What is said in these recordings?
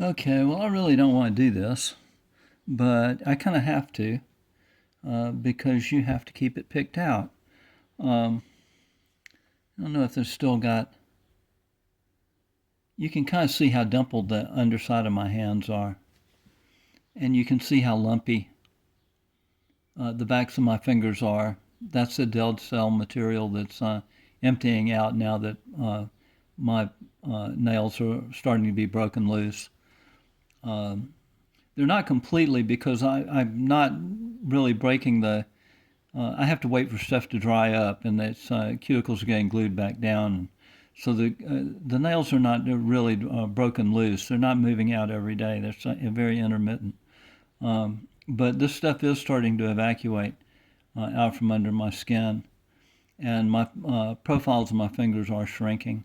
Okay, well, I really don't want to do this, but I kind of have to because you have to keep it picked out. Um, I don't know if there's still got. You can kind of see how dimpled the underside of my hands are, and you can see how lumpy the backs of my fingers are. That's the dead cell material that's emptying out now that my nails are starting to be broken loose. Um, they're not completely because I'm not really breaking the. I have to wait for stuff to dry up, and its cuticles are getting glued back down. So the nails are not really broken loose. They're not moving out every day. They're very intermittent. But this stuff is starting to evacuate out from under my skin, and my profiles of my fingers are shrinking.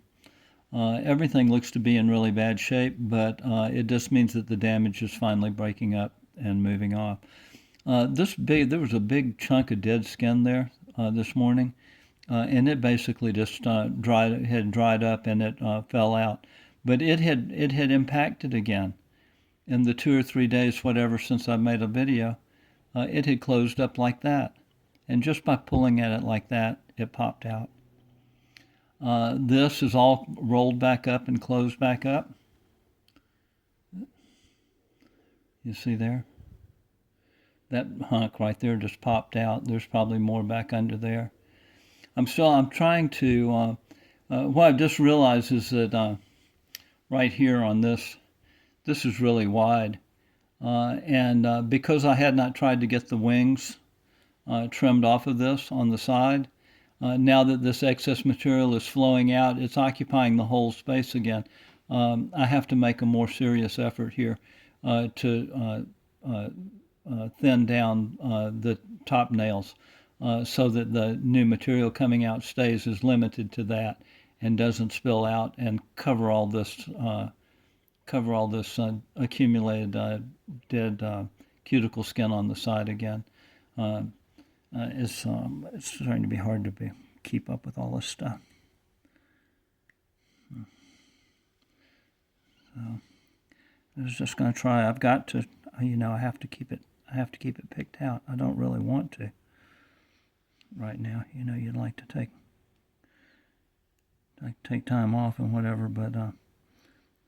Everything looks to be in really bad shape, but it just means that the damage is finally breaking up and moving off. There was a big chunk of dead skin there this morning, and it basically just had dried up and it fell out. But it had impacted again in the 2 or 3 days, whatever, since I made a video. It had closed up like that, and just by pulling at it like that, it popped out. This is all rolled back up and closed back up. You see there? That hunk right there just popped out. There's probably more back under there. I'm trying to, what I've just realized is that right here on this is really wide. And because I had not tried to get the wings trimmed off of this on the side, now that this excess material is flowing out, it's occupying the whole space again. I have to make a more serious effort here to thin down the top nails so that the new material coming out stays as limited to that and doesn't spill out and cover all this accumulated dead cuticle skin on the side again. It's starting to be hard to keep up with all this stuff. So I was just going to try. I've got to, I have to keep it. I have to keep it picked out. I don't really want to right now. You'd like to take time off and whatever, but the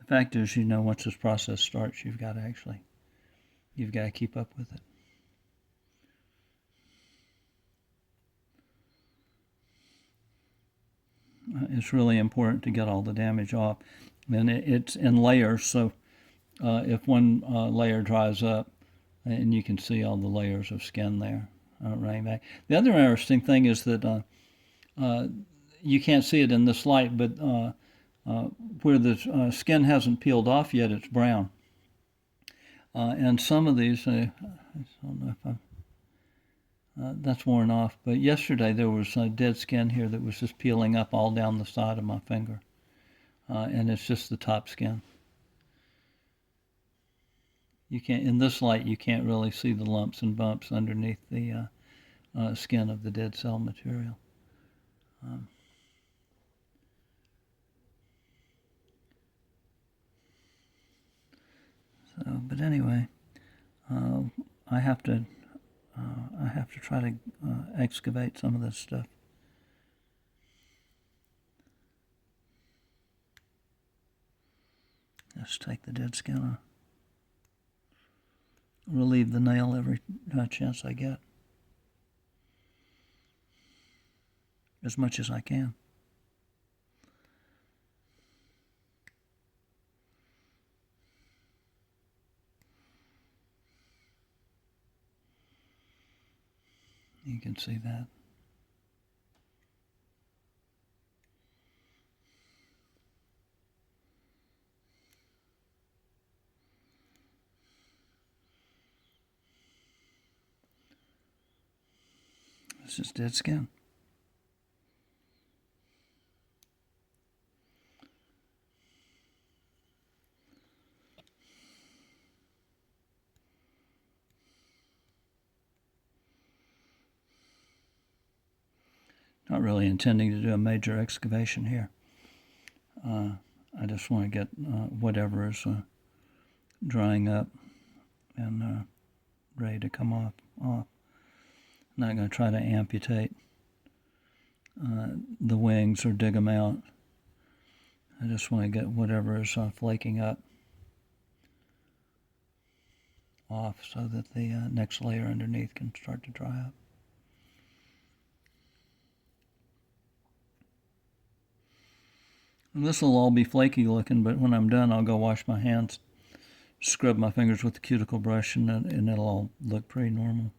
fact is, once this process starts, you've got to keep up with it. It's really important to get all the damage off, and it's in layers. So if one layer dries up, and you can see all the layers of skin there running back. The other interesting thing is that you can't see it in this light, but where the skin hasn't peeled off yet, it's brown. And some of these, I don't know if that's worn off, but yesterday there was dead skin here that was just peeling up all down the side of my finger, and it's just the top skin. You can't, in this light, you can't really see the lumps and bumps underneath the skin of the dead cell material. But anyway, I have to try to excavate some of this stuff. Just take the dead skin off. Relieve the nail every chance I get, as much as I can. You can see that. This is dead skin. Not really intending to do a major excavation here. I just want to get whatever is drying up and ready to come off. I'm not going to try to amputate the wings or dig them out. I just want to get whatever is flaking up off so that the next layer underneath can start to dry up. And this will all be flaky looking, but when I'm done, I'll go wash my hands, scrub my fingers with the cuticle brush, and it'll all look pretty normal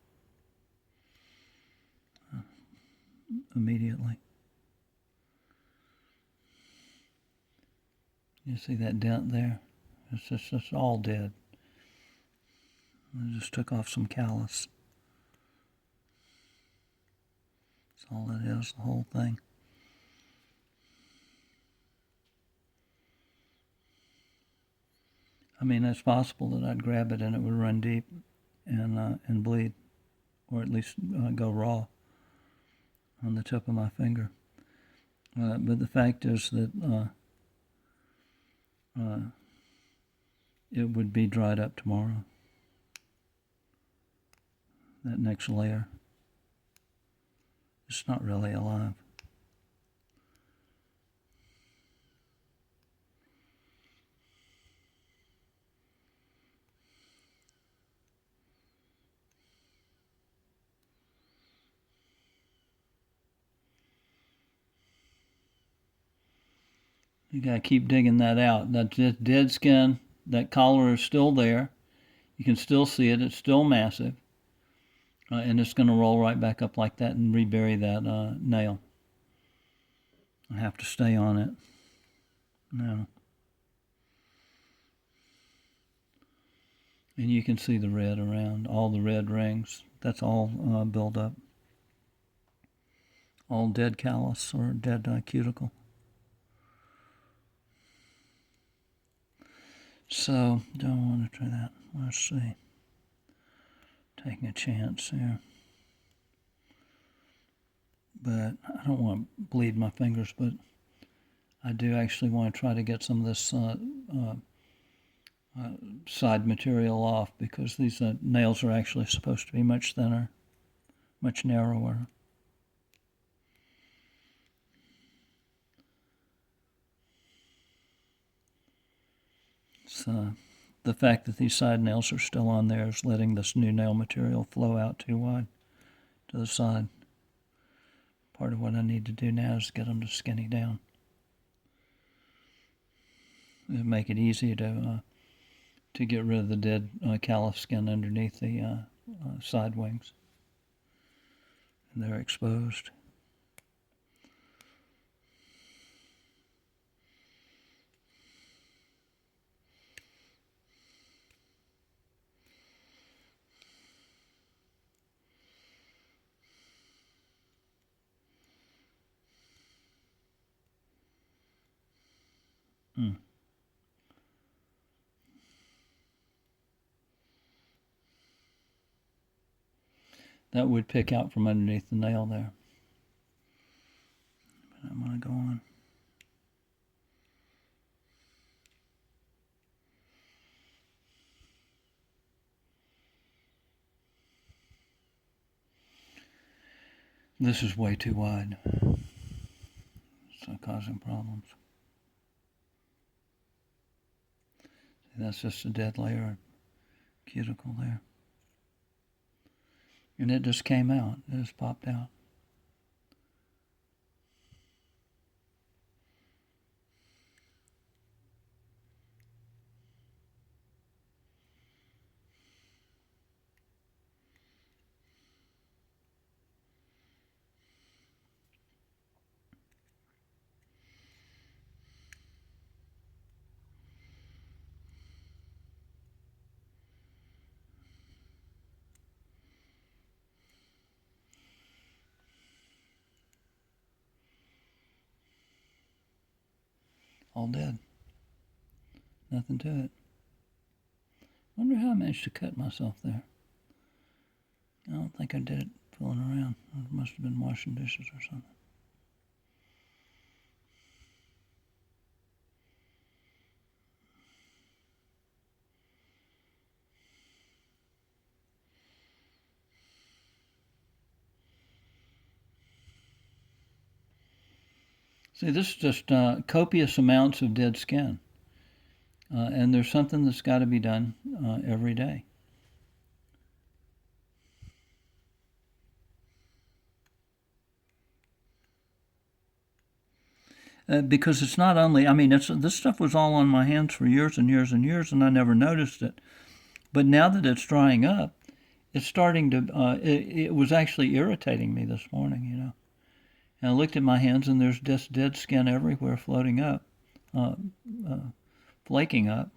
immediately. You see that dent there? It's all dead. I just took off some callus. That's all it is, the whole thing. I mean, it's possible that I'd grab it and it would run deep and bleed, or at least go raw on the tip of my finger. But the fact is that it would be dried up tomorrow. That next layer. It's not really alive. You gotta keep digging that out. That's just dead skin. That collar is still there. You can still see it. It's still massive. And it's going to roll right back up like that and rebury that nail. I have to stay on it. No. And you can see the red around, all the red rings. That's all built up. All dead callus or dead cuticle. So, don't want to try that. Let's see. Taking a chance here. But I don't want to bleed my fingers, but I do actually want to try to get some of this side material off, because these nails are actually supposed to be much thinner, much narrower. So the fact that these side nails are still on there is letting this new nail material flow out too wide to the side. Part of what I need to do now is get them to skinny down. It'll make it easy to get rid of the dead callus skin underneath the side wings. And they're exposed. That would pick out from underneath the nail there. But I'm going to go on. This is way too wide. It's causing problems. See, that's just a dead layer of cuticle there. And it just came out. It just popped out. All dead. Nothing to it. Wonder how I managed to cut myself there. I don't think I did it fooling around. I must have been washing dishes or something. See, this is just copious amounts of dead skin. And there's something that's got to be done every day. Because it's not only, I mean, this stuff was all on my hands for years and years and years, and I never noticed it. But now that it's drying up, it's starting to, it was actually irritating me this morning, you know. And I looked at my hands, and there's just dead skin everywhere floating up, uh, flaking up.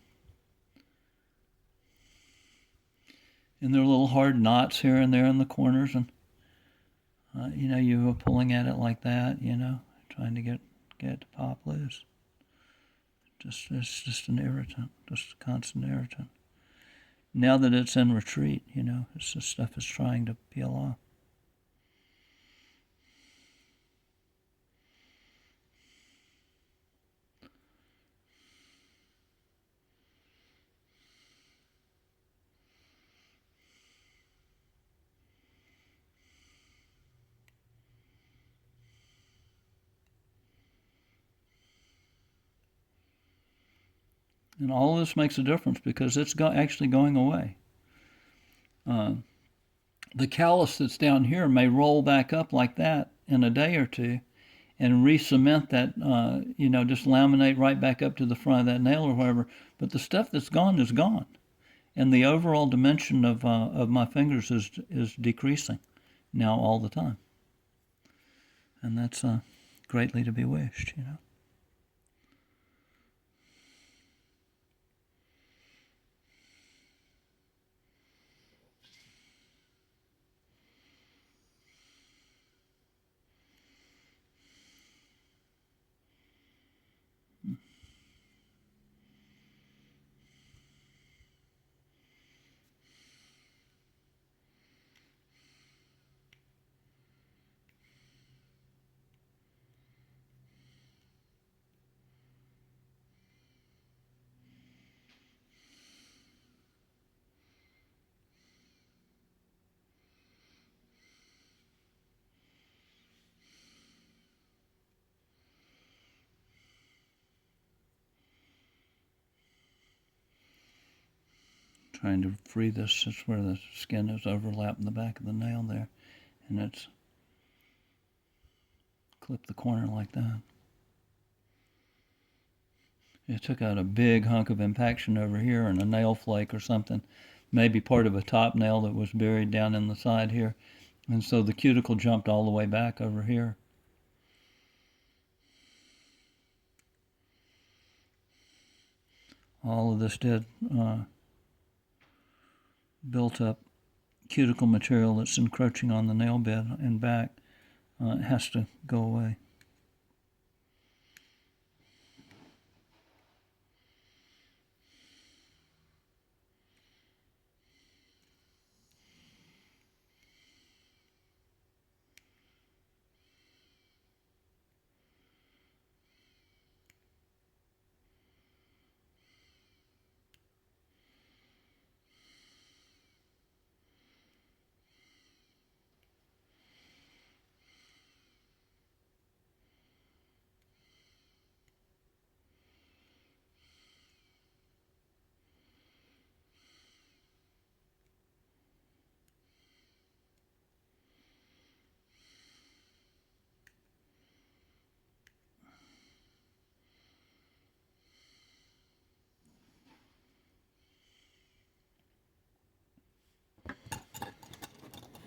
And there are little hard knots here and there in the corners, and, you know, you were pulling at it like that, you know, trying to get it to pop loose. It's just an irritant, just a constant irritant. Now that it's in retreat, you know, it's the stuff is trying to peel off. And all of this makes a difference because it's actually going away. The callus that's down here may roll back up like that in a day or two and re-cement that, you know, just laminate right back up to the front of that nail or whatever. But the stuff that's gone is gone. And the overall dimension of my fingers is decreasing now all the time. And that's greatly to be wished, you know. Trying to free this. It's where the skin is overlapping the back of the nail there, and it's clip the corner like that. It took out a big hunk of impaction over here and a nail flake or something, maybe part of a top nail that was buried down in the side here, and so the cuticle jumped all the way back over here. All of this dead built up cuticle material that's encroaching on the nail bed and back has to go away.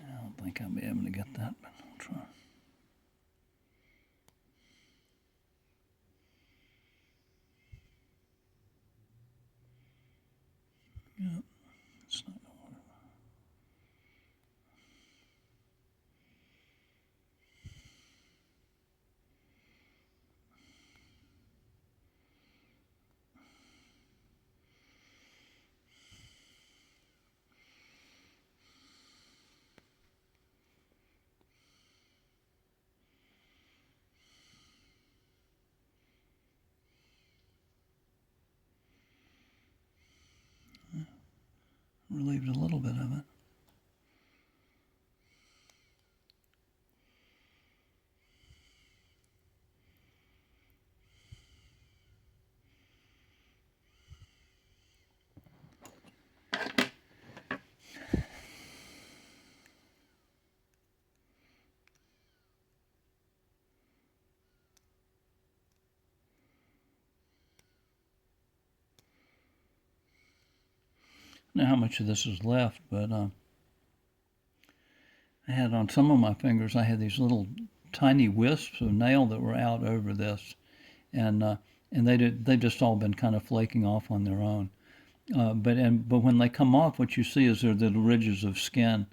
I don't think I'll be able to get that, but I'll try. Yeah, it's not going to work. Relieved a little bit of it. know how much of this is left, but I had on some of my fingers, I had these little tiny wisps of nail that were out over this, and they've just all been kind of flaking off on their own. But when they come off, what you see is there are little ridges of skin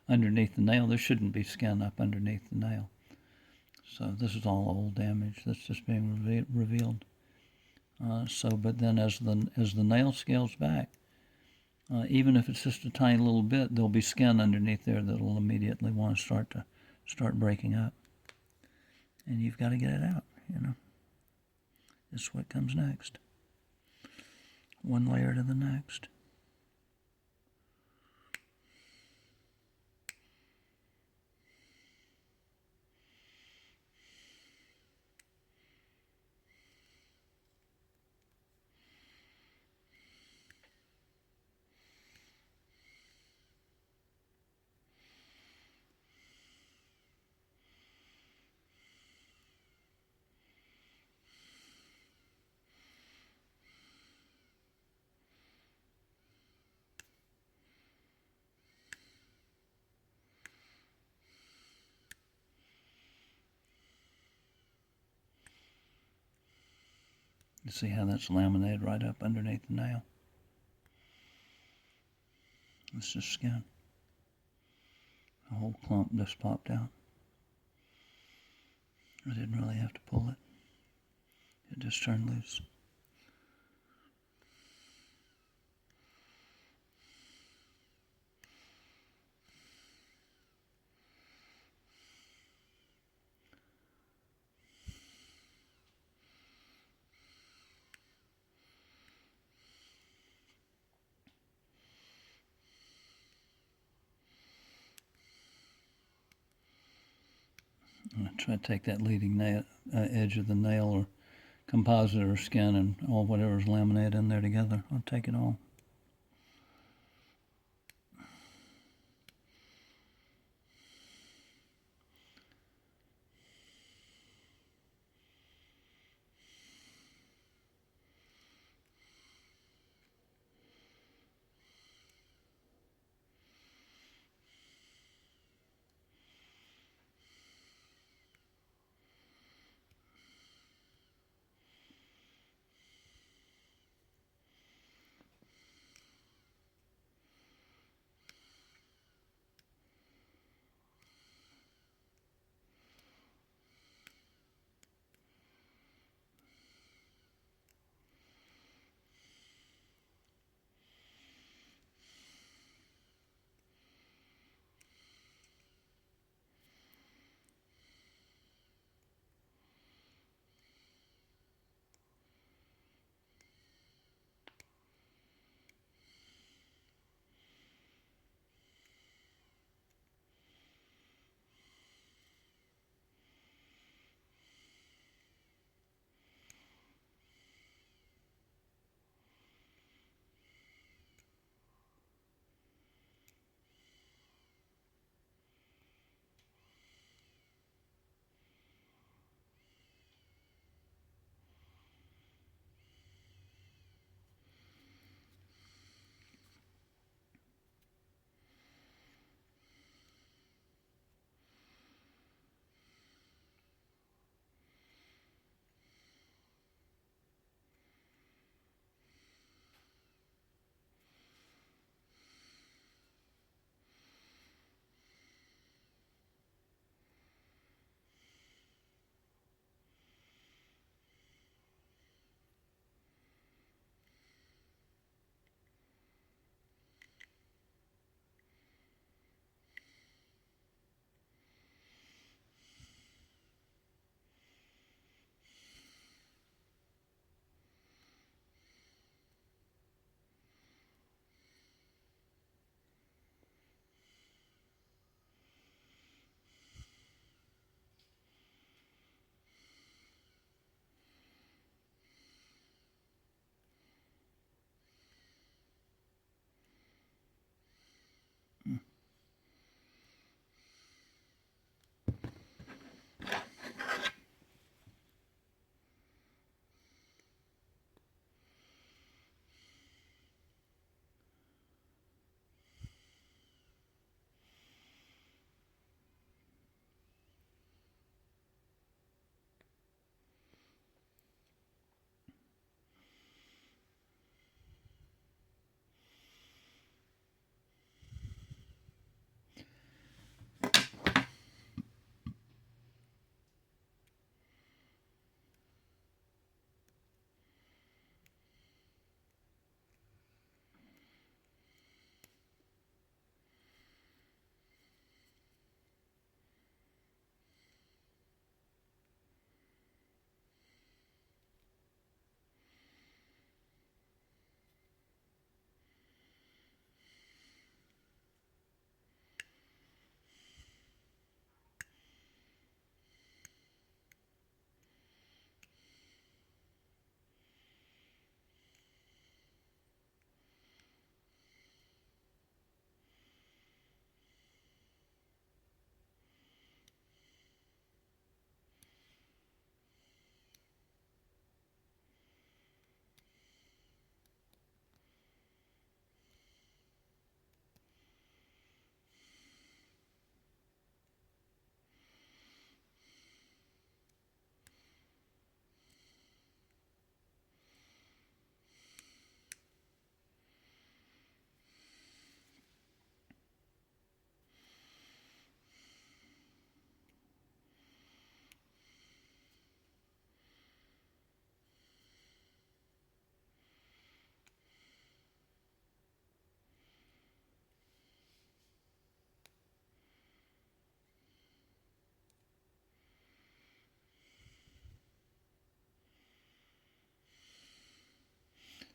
underneath the nail. There shouldn't be skin up underneath the nail. So this is all old damage that's just being revealed. But then as the nail scales back, even if it's just a tiny little bit, there'll be skin underneath there that'll immediately want to start breaking up, and you've got to get it out. This is what comes next. One layer to the next. You see how that's laminated right up underneath the nail? It's just skin. A whole clump just popped out. I didn't really have to pull it. It just turned loose. I'm going to try to take that leading edge of the nail or composite or skin and all whatever's laminated in there together. I'll take it all.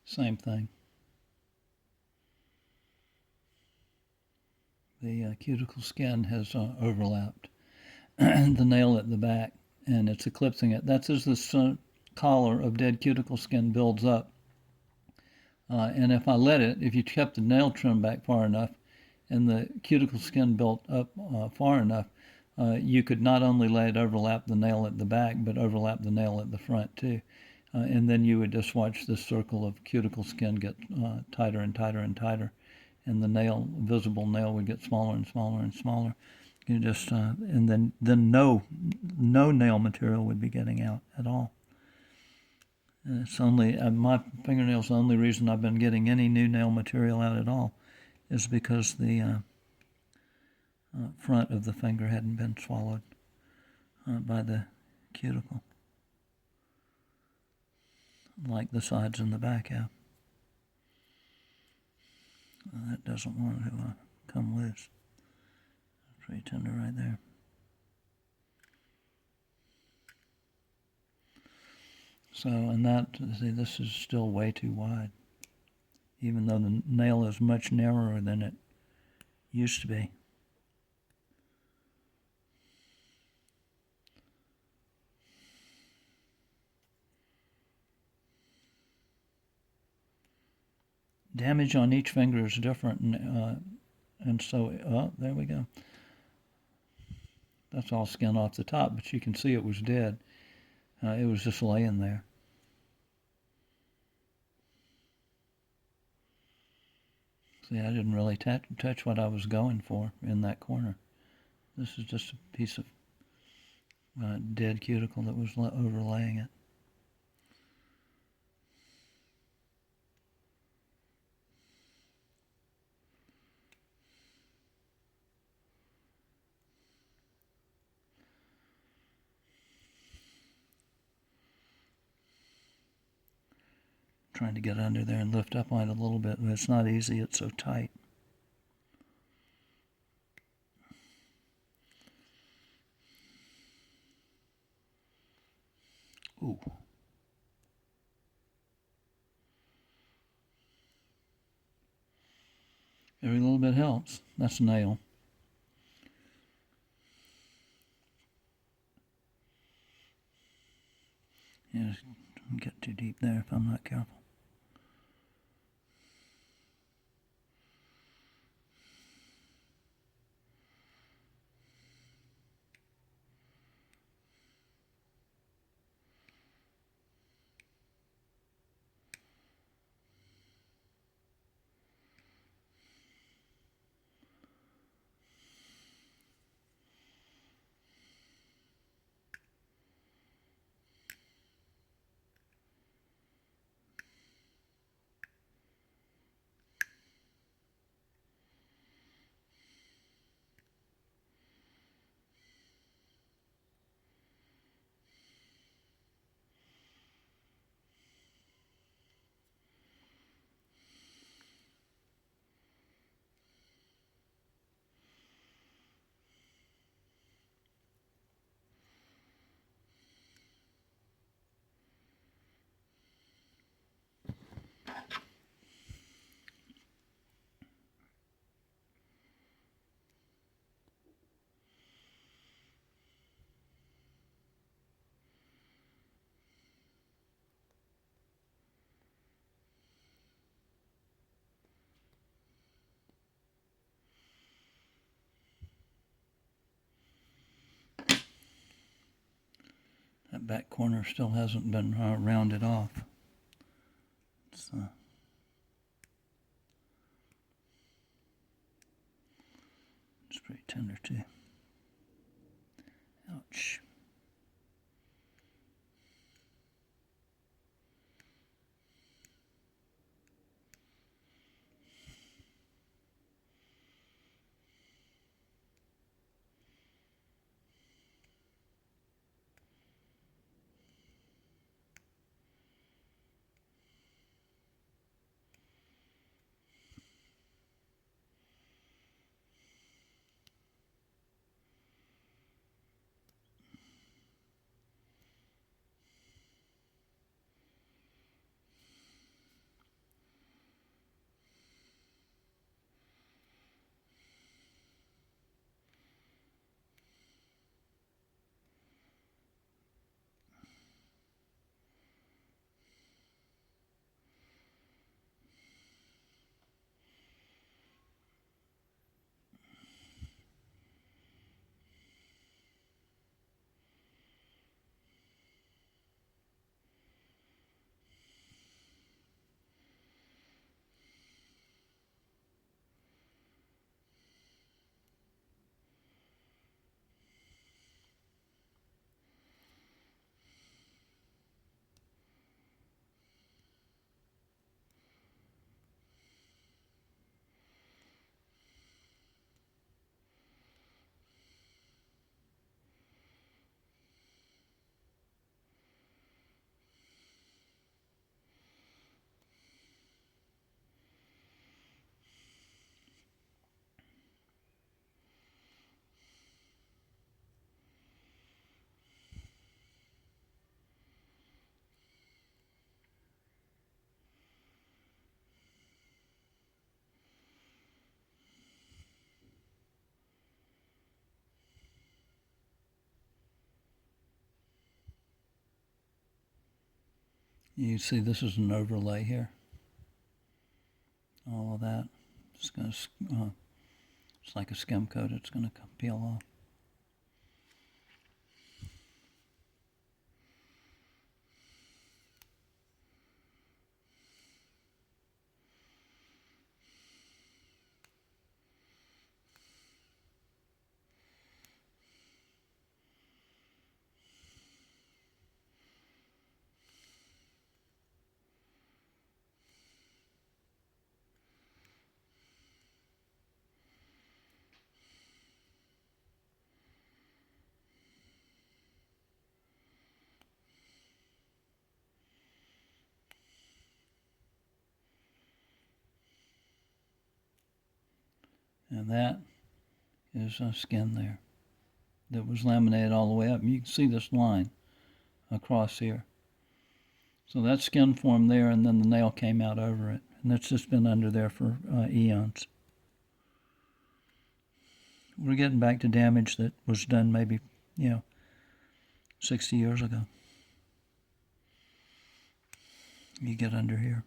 Same thing. The cuticle skin has overlapped the nail at the back, and it's eclipsing it. That's as this collar of dead cuticle skin builds up. And if I let it, if you kept the nail trim back far enough and the cuticle skin built up far enough, you could not only let it overlap the nail at the back, but overlap the nail at the front too. And then you would just watch this circle of cuticle skin get tighter and tighter and tighter, and the nail, visible nail, would get smaller and smaller and smaller. You just and then no nail material would be getting out at all. And it's only my fingernails. The only reason I've been getting any new nail material out at all is because the front of the finger hadn't been swallowed by the cuticle, like the sides and the back have. That doesn't want to come loose. Pretty tender right there. So, and that, see, this is still way too wide, even though the nail is much narrower than it used to be. Damage on each finger is different, and so, there we go. That's all skin off the top, but you can see it was dead. It was just laying there. See, I didn't really touch what I was going for in that corner. This is just a piece of dead cuticle that was overlaying it. Trying to get under there and lift up on it a little bit, but it's not easy. It's so tight. Ooh. Every little bit helps. That's a nail. Yeah, don't get too deep there if I'm not careful. That back corner still hasn't been rounded off. It's pretty tender too. Ouch. You see this is an overlay here. All of that. It's going to, it's like a skim coat. It's going to peel off. And that is a skin there that was laminated all the way up. And you can see this line across here. So that skin formed there, and then the nail came out over it. And that's just been under there for eons. We're getting back to damage that was done maybe, 60 years ago. You get under here.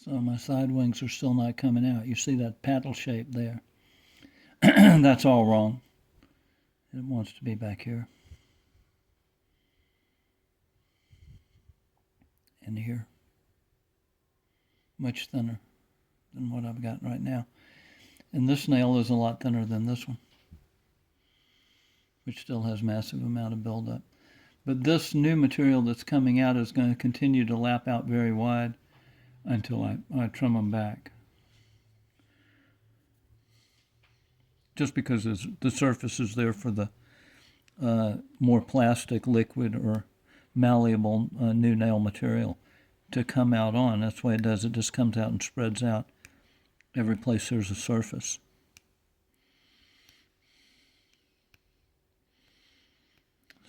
So my side wings are still not coming out. You see that paddle shape there. That's all wrong. It wants to be back here. And here. Much thinner than what I've got right now. And this nail is a lot thinner than this one, which still has massive amount of buildup. But this new material that's coming out is going to continue to lap out very wide until I trim them back. Just because the surface is there for the more plastic, liquid, or malleable new nail material to come out on. That's why it does. It just comes out and spreads out every place there's a surface.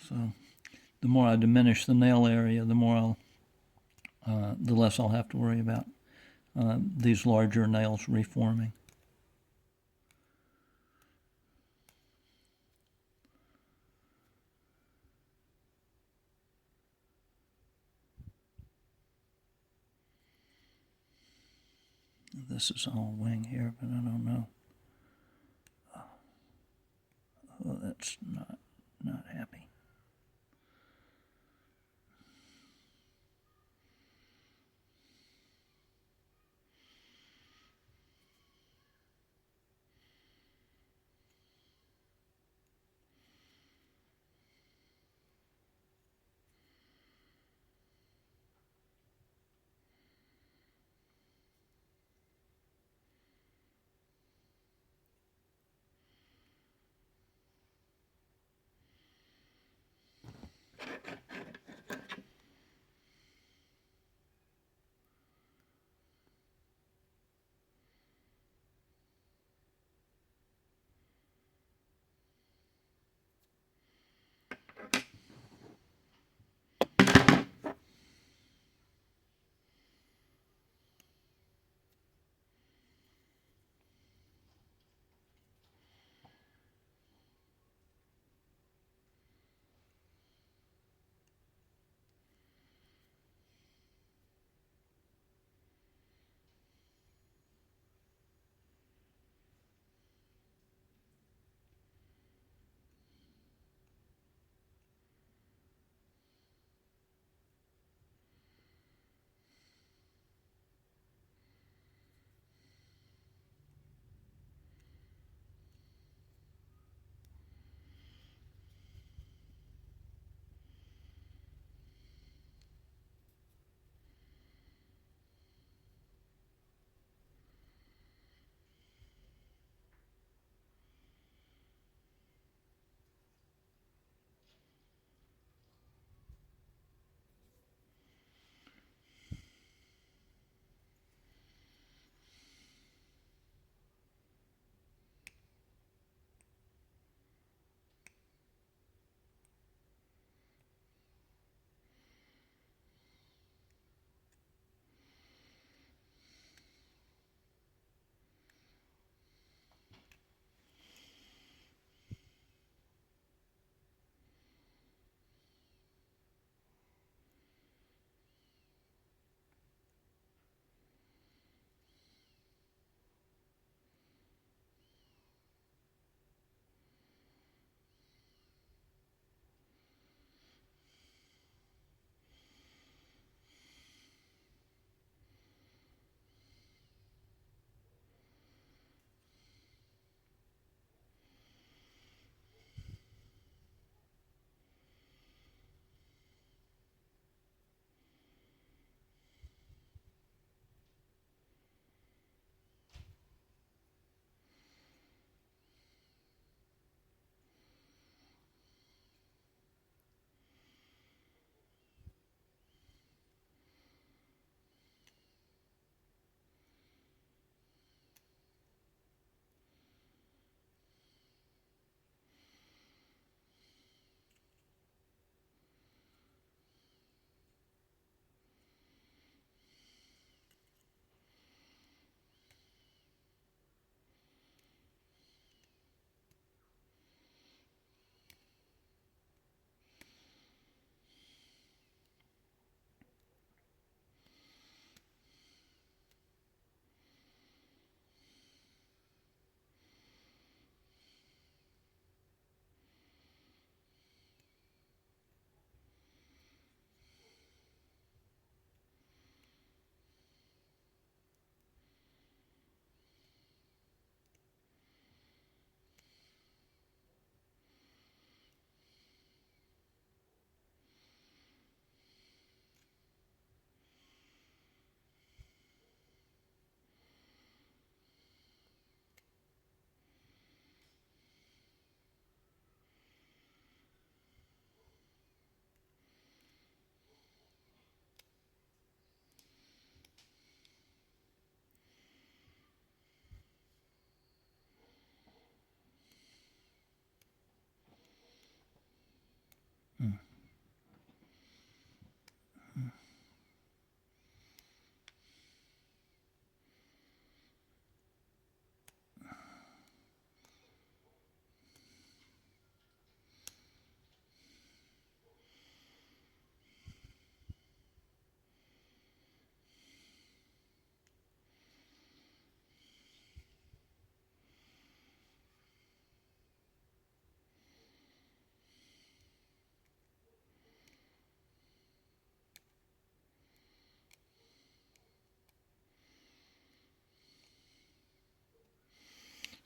So the more I diminish the nail area, the less I'll have to worry about these larger nails reforming. This is all wing here, but I don't know. Oh, that's not happy.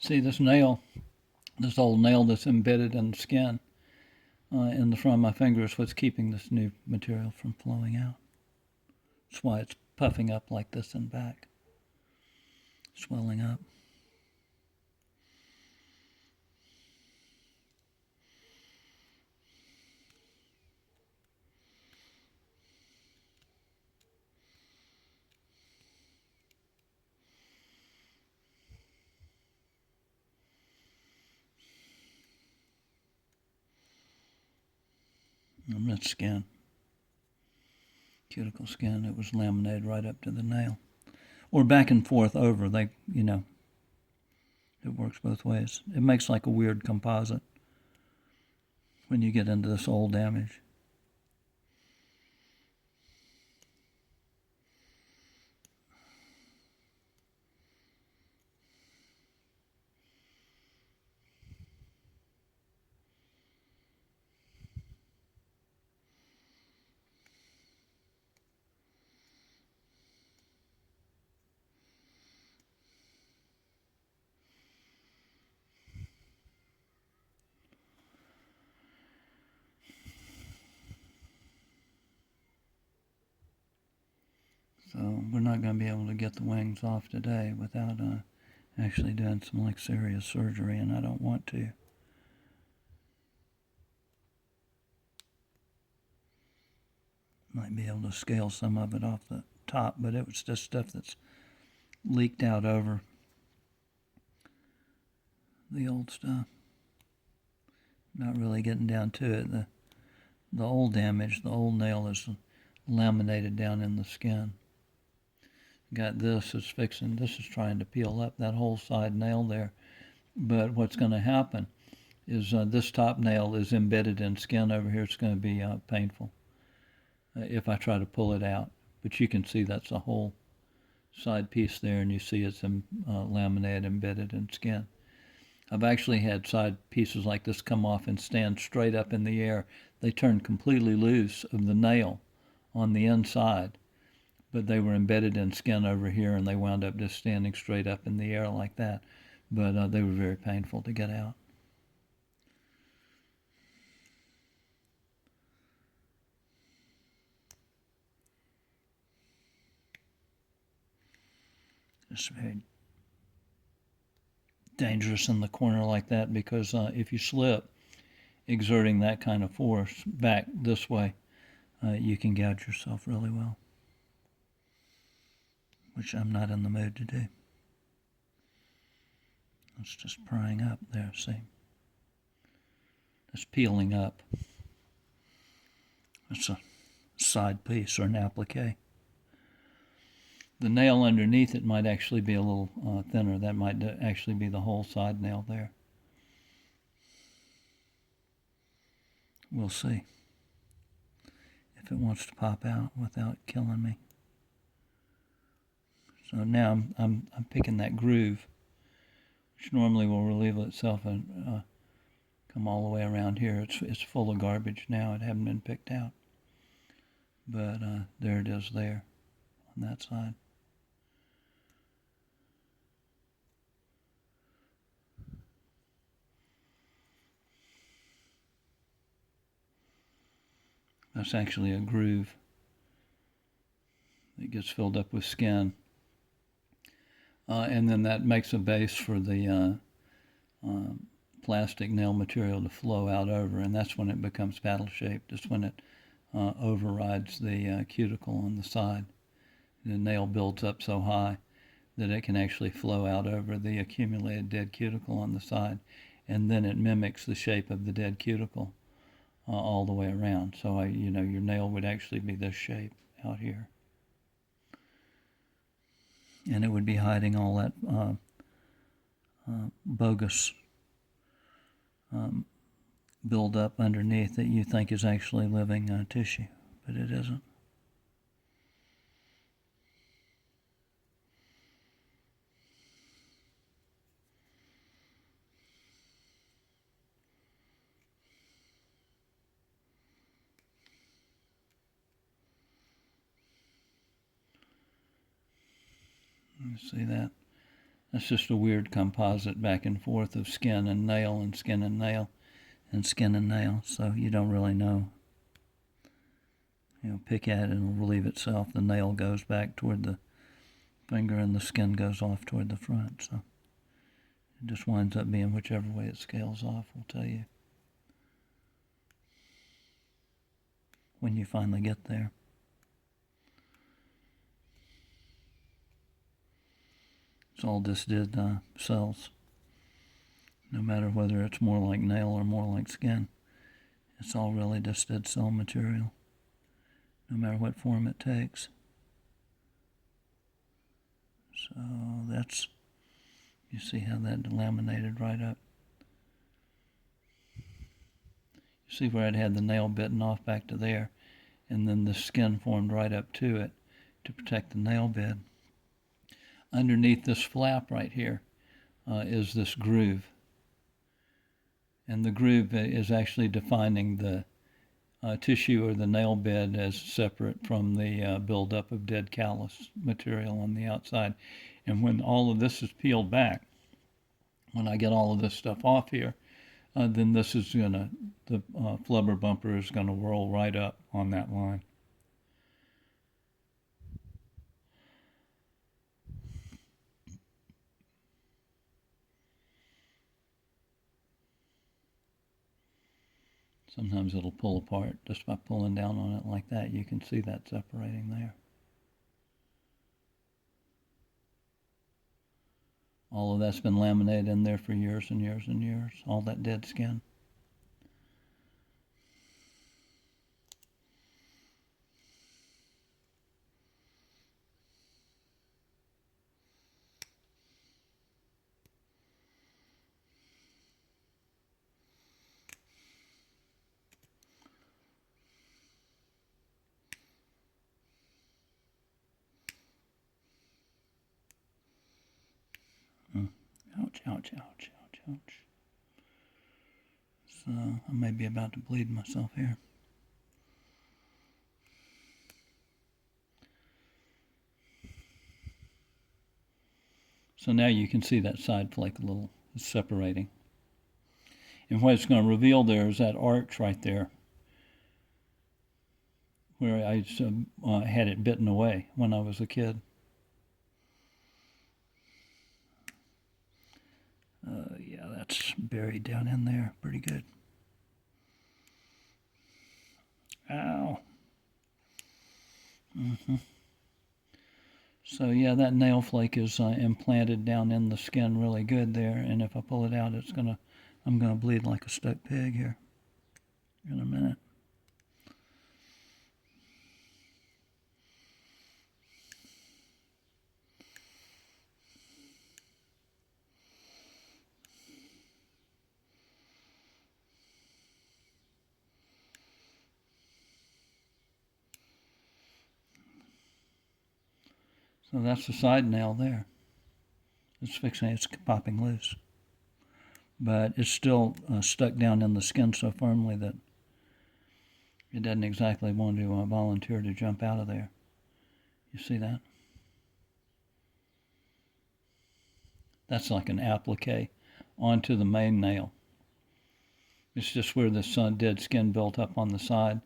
See this nail, this old nail that's embedded in the skin in the front of my finger is what's keeping this new material from flowing out. That's why it's puffing up like this and back, swelling up. And that's skin, cuticle skin. It was laminated right up to the nail. Or back and forth over. It works both ways. It makes like a weird composite when you get into this old damage. So we're not going to be able to get the wings off today without actually doing some like serious surgery, and I don't want to. Might be able to scale some of it off the top, but it was just stuff that's leaked out over the old stuff. Not really getting down to it. The old damage, the old nail is laminated down in the skin. Got this is fixing, this is trying to peel up that whole side nail there. But what's going to happen is this top nail is embedded in skin over here. It's going to be painful if I try to pull it out. But you can see that's a whole side piece there, and you see it's laminated, embedded in skin. I've actually had side pieces like this come off and stand straight up in the air. They turned completely loose of the nail on the inside, but they were embedded in skin over here, and they wound up just standing straight up in the air like that. But they were very painful to get out. It's very dangerous in the corner like that because if you slip, exerting that kind of force back this way, you can gouge yourself really well, which I'm not in the mood to do. It's just prying up there, see? It's peeling up. It's a side piece or an applique. The nail underneath it might actually be a little thinner. That might actually be the whole side nail there. We'll see if it wants to pop out without killing me. So now I'm picking that groove, which normally will relieve itself and come all the way around here. It's full of garbage now. It hadn't been picked out, but there it is there on that side. That's actually a groove that gets filled up with skin. And then that makes a base for the plastic nail material to flow out over, and that's when it becomes paddle-shaped. Just when it overrides the cuticle on the side. The nail builds up so high that it can actually flow out over the accumulated dead cuticle on the side, and then it mimics the shape of the dead cuticle all the way around. So your nail would actually be this shape out here, and it would be hiding all that bogus build up underneath that you think is actually living tissue, but it isn't. You see that? That's just a weird composite back and forth of skin and nail and skin and nail and skin and nail. So you don't really know. Pick at it and it'll relieve itself. The nail goes back toward the finger and the skin goes off toward the front. So it just winds up being whichever way it scales off will tell you when you finally get there. It's all this did cells. No matter whether it's more like nail or more like skin, it's all really just dead cell material, no matter what form it takes. So that's, you see how that laminated right up. You see where I'd had the nail bitten off back to there, and then the skin formed right up to it to protect the nail bed. Underneath this flap right here is this groove. And the groove is actually defining the tissue or the nail bed as separate from the buildup of dead callus material on the outside. And when all of this is peeled back, when I get all of this stuff off here, then this is the flubber bumper is gonna roll right up on that line. Sometimes it'll pull apart just by pulling down on it like that. You can see that separating there. All of that's been laminated in there for years and years and years, all that dead skin. Ouch, ouch, ouch, ouch, ouch. So I may be about to bleed myself here. So now you can see that side flake a little is separating. And what it's going to reveal there is that arch right there where I had it bitten away when I was a kid. Yeah, that's buried down in there pretty good. Ow. So yeah, that nail flake is implanted down in the skin really good there, and if I pull it out, I'm gonna bleed like a stuck pig here in a minute. So that's the side nail there. It's popping loose. But it's still stuck down in the skin so firmly that it doesn't exactly want to volunteer to jump out of there. You see that? That's like an applique onto the main nail. It's just where the dead skin built up on the side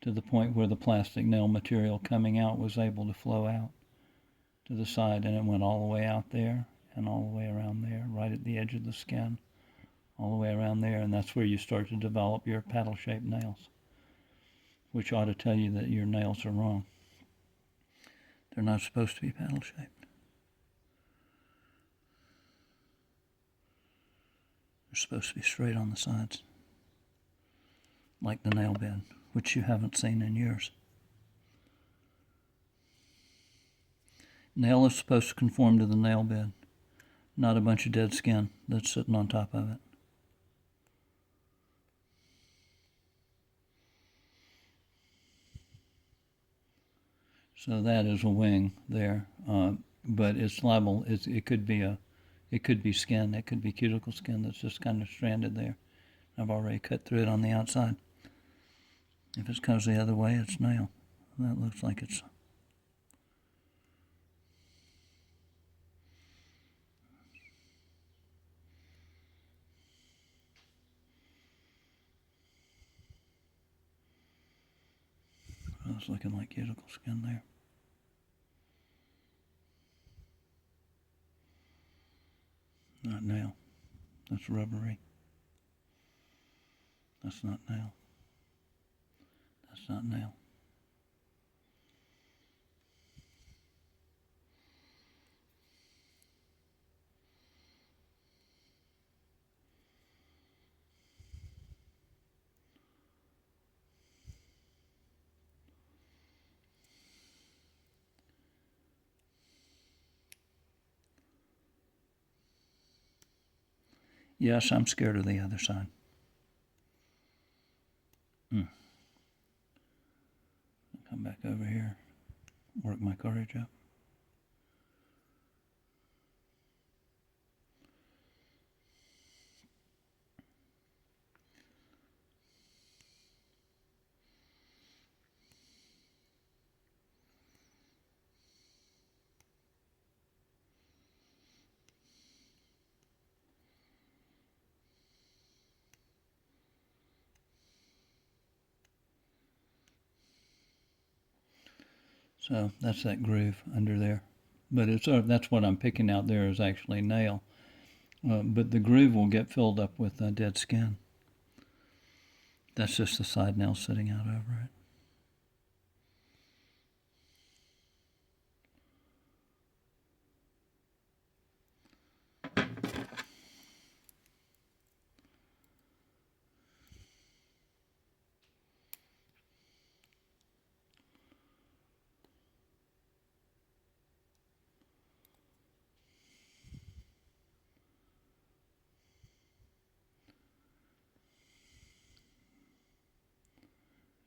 to the point where the plastic nail material coming out was able to flow out to the side, and it went all the way out there and all the way around there, right at the edge of the skin, all the way around there, and that's where you start to develop your paddle-shaped nails, which ought to tell you that your nails are wrong. They're not supposed to be paddle-shaped. They're supposed to be straight on the sides, like the nail bed, which you haven't seen in years. Nail is supposed to conform to the nail bed, not a bunch of dead skin that's sitting on top of it. So that is a wing there, but it's liable. It could be skin. It could be cuticle skin that's just kind of stranded there. I've already cut through it on the outside. If it goes the other way, it's nail. That looks like it's. It's looking like cuticle skin there. Not nail. That's rubbery. That's not nail. That's not nail. Yes, I'm scared of the other side. Come back over here, work my courage up. So that's that groove under there. But it's that's what I'm picking out there is actually nail. But the groove will get filled up with dead skin. That's just the side nail sitting out over it.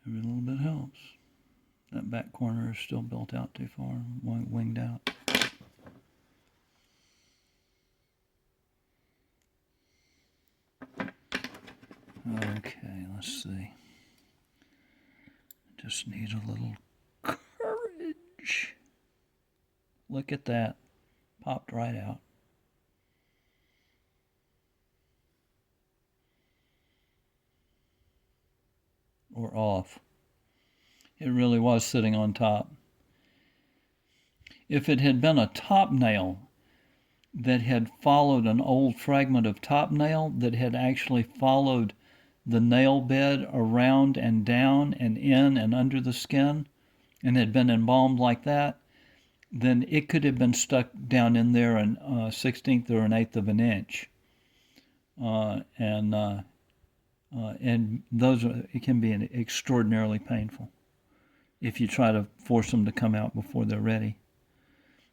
Every little bit helps. That back corner is still built out too far, winged out. Okay, let's see. Just need a little courage. Look at that. Popped right out. Or off. It really was sitting on top. If it had been a top nail that had followed an old fragment of top nail that had actually followed the nail bed around and down and in and under the skin and had been embalmed like that, then it could have been stuck down in there an 16th or an eighth of an inch. And those it can be extraordinarily painful if you try to force them to come out before they're ready.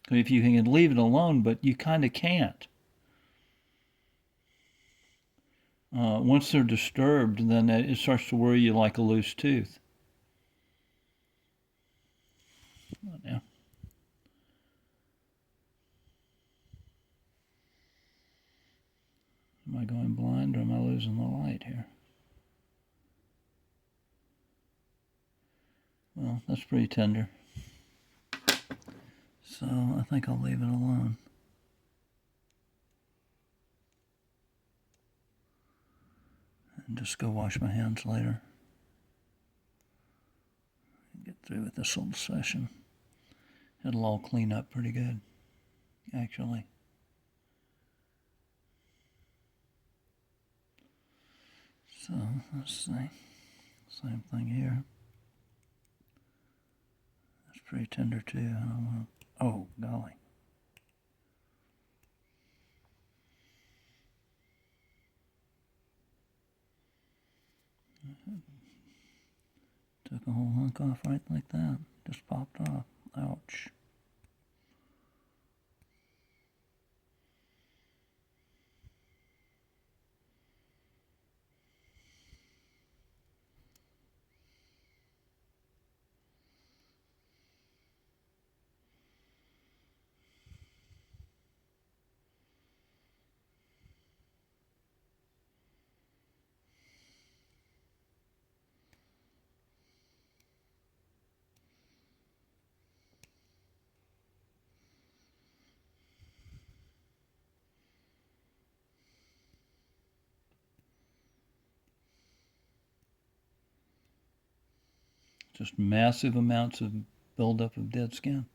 If you can leave it alone, but you kind of can't. Once they're disturbed, then it starts to worry you like a loose tooth. Now. Am I going blind or am I losing the light here? Well, that's pretty tender. So I think I'll leave it alone. And just go wash my hands later. Get through with this little session. It'll all clean up pretty good, actually. So let's see. Same thing here. That's pretty tender too. I don't want to. Oh, golly. Took a whole hunk off right like that. Just popped off. Ouch. just massive amounts of buildup of dead skin.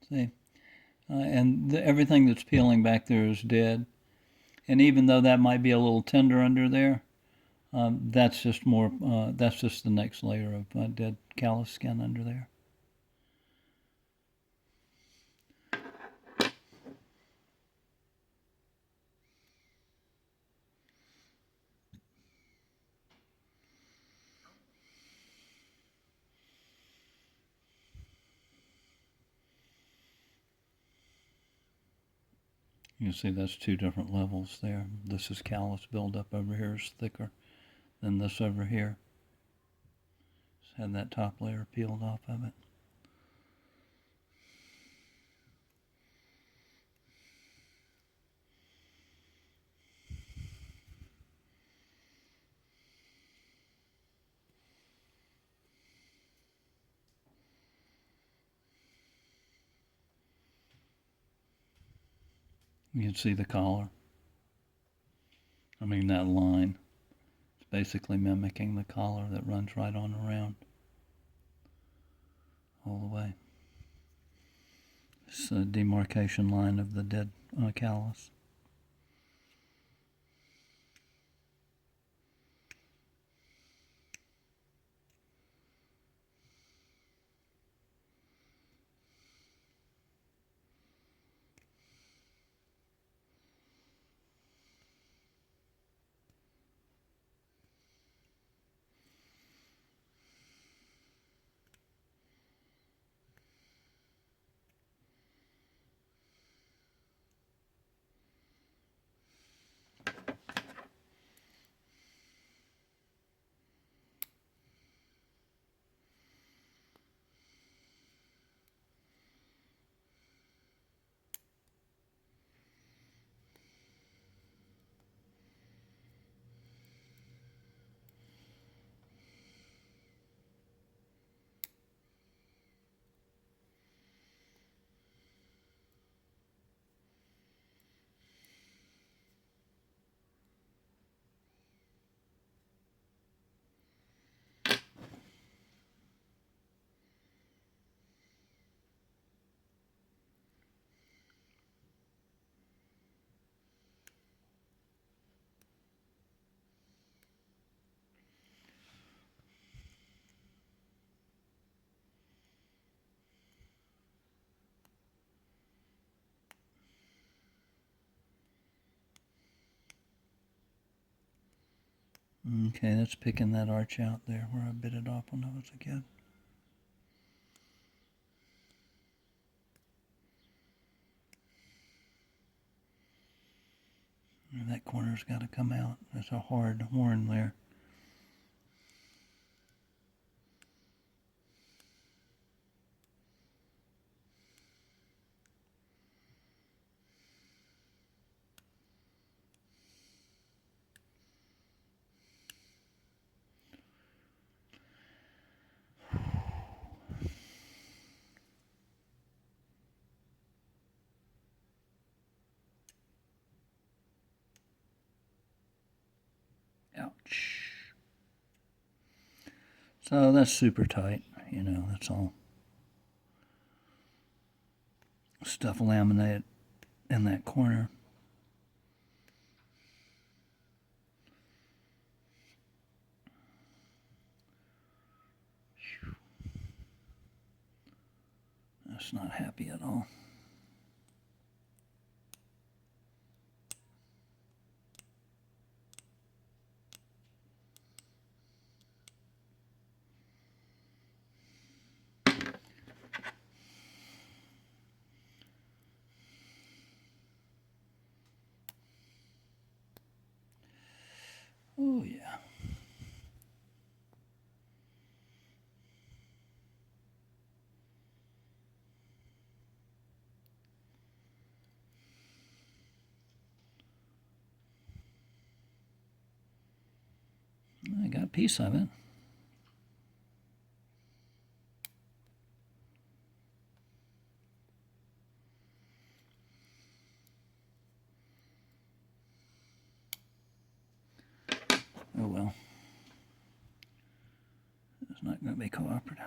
See, and everything that's peeling back there is dead. And even though that might be a little tender under there, that's just more. That's just the next layer of dead callus skin under there. You can see that's two different levels there. This is callus buildup over here is thicker than this over here. Just had that top layer peeled off of it. You can see the collar. I mean, that line. It's basically mimicking the collar that runs right on around all the way. It's a demarcation line of the dead callus. Okay, that's picking that arch out there where I bit it off when I was a kid. And that corner's got to come out. There's a hard horn there. Ouch. So that's super tight, you know, that's all. Stuff laminated in that corner. That's not happy at all. Oh, yeah. I got a piece of it. Oh, well. It's not going to be cooperative.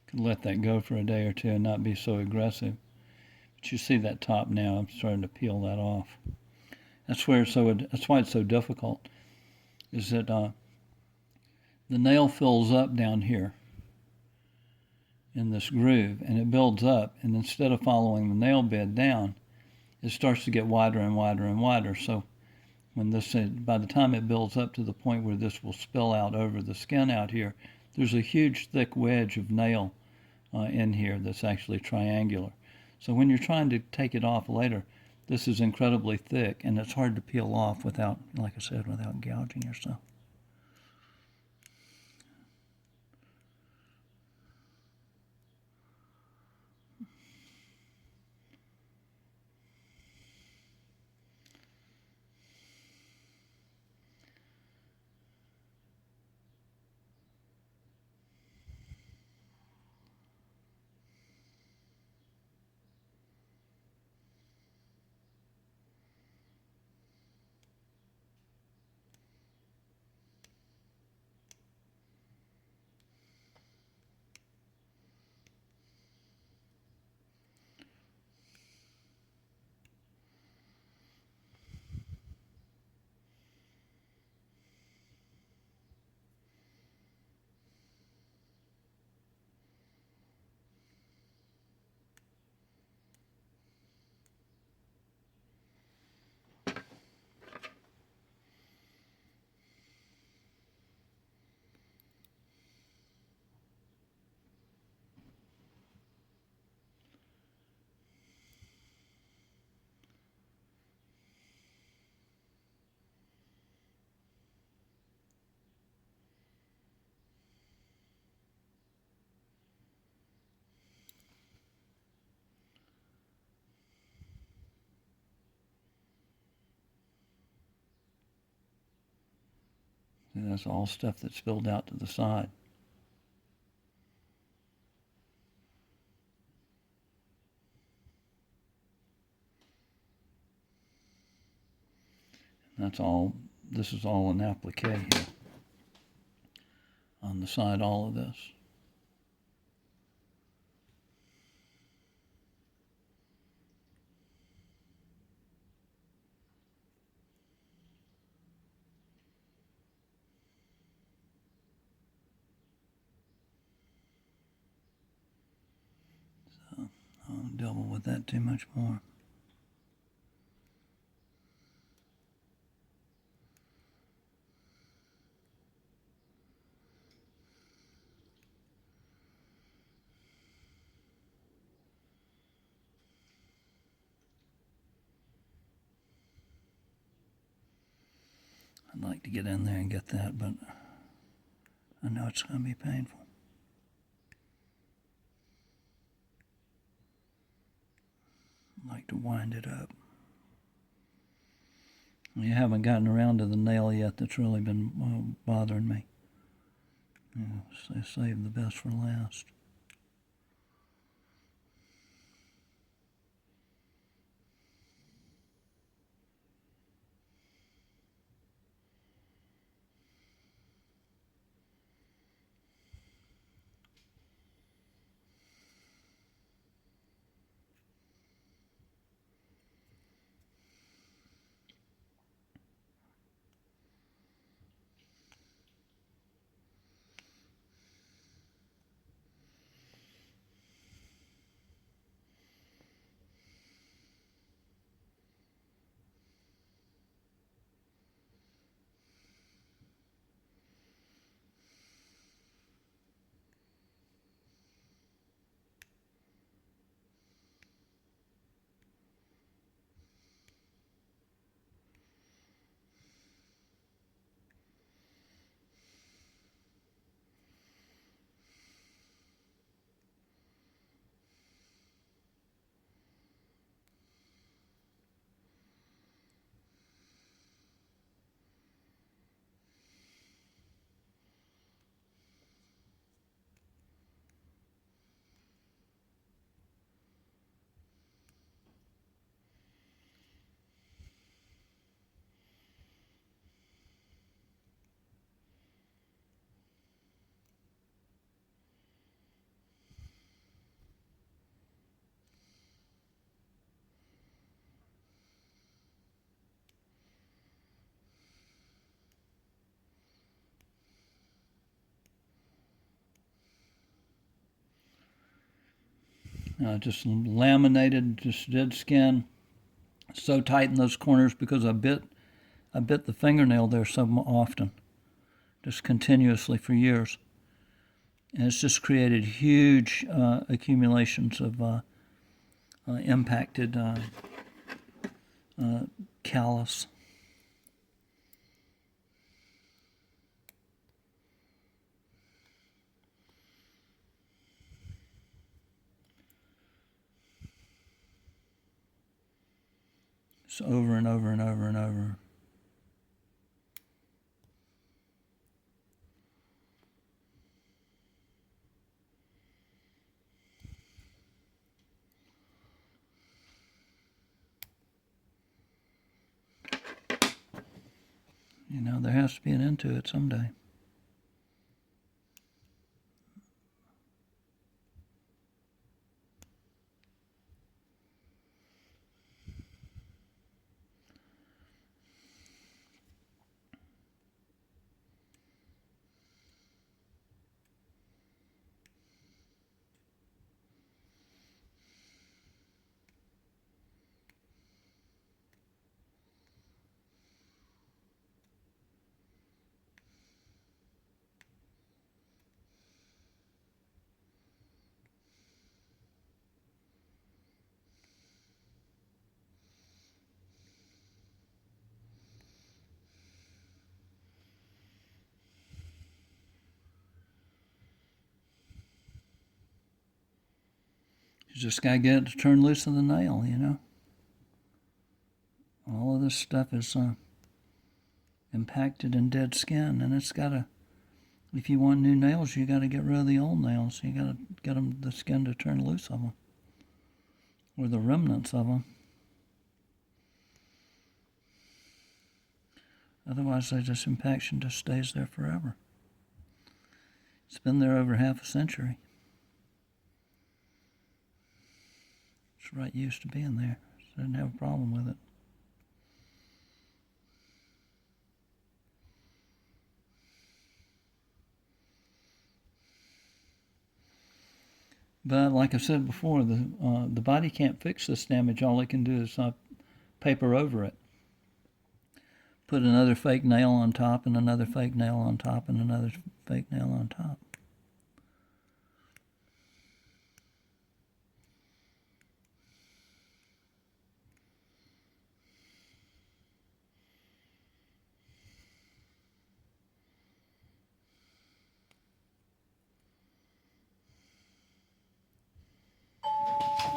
Could let that go for a day or two and not be so aggressive. But you see that top now, I'm starting to peel that off. That's why it's so difficult, is that the nail fills up down here in this groove, and it builds up, and instead of following the nail bed down, it starts to get wider and wider and wider. So when by the time it builds up to the point where this will spill out over the skin out here, there's a huge thick wedge of nail in here that's actually triangular. So when you're trying to take it off later, this is incredibly thick, and it's hard to peel off without, like I said, without gouging yourself. And that's all stuff that spilled out to the side. That's all. This is all an applique here. on the side, all of this. So I won't double with that too much more. I'd like to get in there and get that, but I know it's going to be painful. I'd like to wind it up. You haven't gotten around to the nail yet that's really been bothering me. So save the best for last. Just laminated, just dead skin. So tight in those corners because I bit the fingernail there so often, just continuously for years. And it's just created huge accumulations of impacted callus. It's over and over and over and over. You know, there has to be an end to it someday. You just got to get it to turn loose of the nail, you know. All of this stuff is impacted in dead skin, and it's got to, if you want new nails, you got to get rid of the old nails. You got to get the skin to turn loose of them, or the remnants of them. Otherwise, this impaction just stays there forever. It's been there over half a century. It's right used to being there. So I didn't have a problem with it. But like I said before, the body can't fix this damage. All it can do is paper over it. Put another fake nail on top and another fake nail on top and another fake nail on top.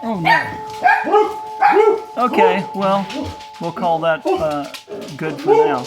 Oh no. Okay, well, we'll call that good for now.